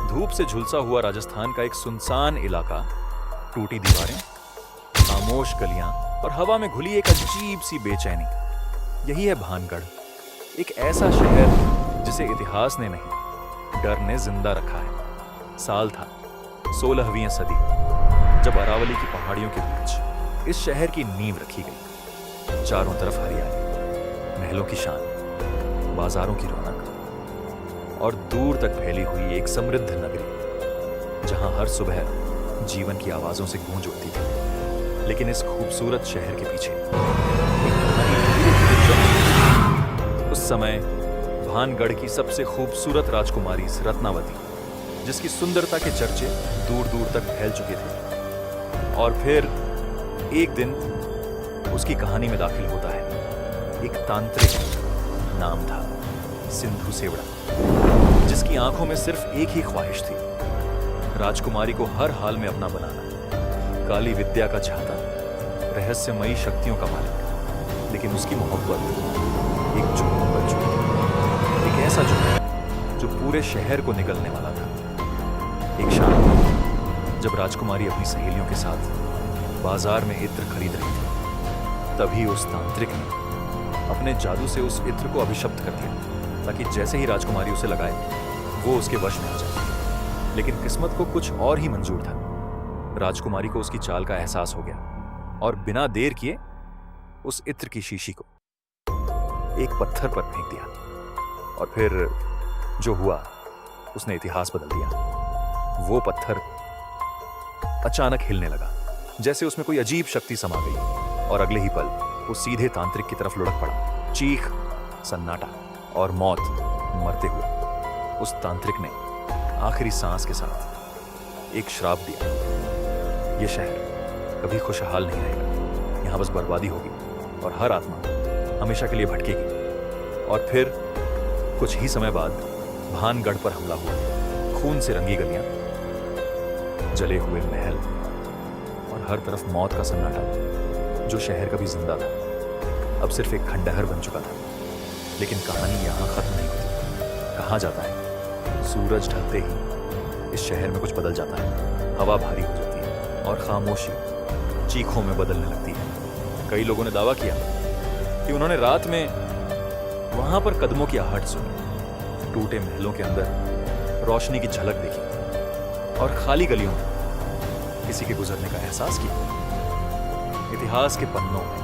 धूप से झुलसा हुआ राजस्थान का एक सुनसान इलाका, टूटी दीवारें, खामोश गलियां और हवा में घुली एक अजीब सी बेचैनी। यही है भानगढ़, एक ऐसा शहर जिसे इतिहास ने नहीं, डर ने जिंदा रखा है। साल था 16वीं सदी, जब अरावली की पहाड़ियों के बीच इस शहर की नींव रखी गई। चारों तरफ हरियाली, महलों की शान, बाजारों की रौनक और दूर तक फैली हुई एक समृद्ध नगरी, जहां हर सुबह जीवन की आवाजों से गूंज उठती थी। लेकिन इस खूबसूरत शहर के पीछे उस समय भानगढ़ की सबसे खूबसूरत राजकुमारी रत्नावती, जिसकी सुंदरता के चर्चे दूर दूर तक फैल चुके थे। और फिर एक दिन उसकी कहानी में दाखिल होता है एक तांत्रिक, नाम था सिंधु सेवड़ा, जिसकी आंखों में सिर्फ एक ही ख्वाहिश थी, राजकुमारी को हर हाल में अपना बनाना। काली विद्या का चाहता, रहस्यमयी शक्तियों का मालिक, लेकिन उसकी मोहब्बत एक जुनून बन चुकी थी। एक ऐसा जुनून जो पूरे शहर को निगलने वाला था। एक शाम जब राजकुमारी अपनी सहेलियों के साथ बाजार में इत्र खरीद रही थी, तभी उस तांत्रिक ने अपने जादू से उस इत्र को अभिशप्त कर दिया, ताकि जैसे ही राजकुमारी उसे लगाए वो उसके वश में आ जाए। लेकिन किस्मत को कुछ और ही मंजूर था। राजकुमारी को उसकी चाल का एहसास हो गया और बिना देर किए उस इत्र की शीशी को एक पत्थर पर फेंक दिया। और फिर जो हुआ उसने इतिहास बदल दिया। वो पत्थर अचानक हिलने लगा, जैसे उसमें कोई अजीब शक्ति समा गई, और अगले ही पल वो सीधे तांत्रिक की तरफ लुढ़क पड़ा। चीख, सन्नाटा और मौत। मरते हुए उस तांत्रिक ने आखिरी सांस के साथ एक श्राप दिया, ये शहर कभी खुशहाल नहीं रहेगा, यहाँ बस बर्बादी होगी और हर आत्मा हमेशा के लिए भटकेगी। और फिर कुछ ही समय बाद भानगढ़ पर हमला हुआ। खून से रंगी गलियां, जले हुए महल और हर तरफ मौत का सन्नाटा। जो शहर कभी जिंदा था अब सिर्फ एक खंडहर बन चुका था। लेकिन कहानी यहां खत्म नहीं होती। कहा जाता है सूरज ढलते ही इस शहर में कुछ बदल जाता है। हवा भारी हो जाती है और खामोशी चीखों में बदलने लगती है। कई लोगों ने दावा किया कि उन्होंने रात में वहां पर कदमों की आहट सुनी, टूटे महलों के अंदर रोशनी की झलक देखी और खाली गलियों में किसी के गुजरने का एहसास किया। इतिहास के पन्नों में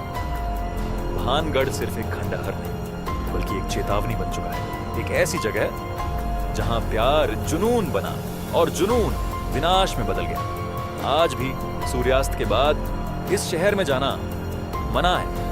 भानगढ़ सिर्फ एक खंडहर नहीं, बल्कि एक चेतावनी बन चुका है। एक ऐसी जगह जहां प्यार जुनून बना और जुनून विनाश में बदल गया। आज भी सूर्यास्त के बाद इस शहर में जाना मना है,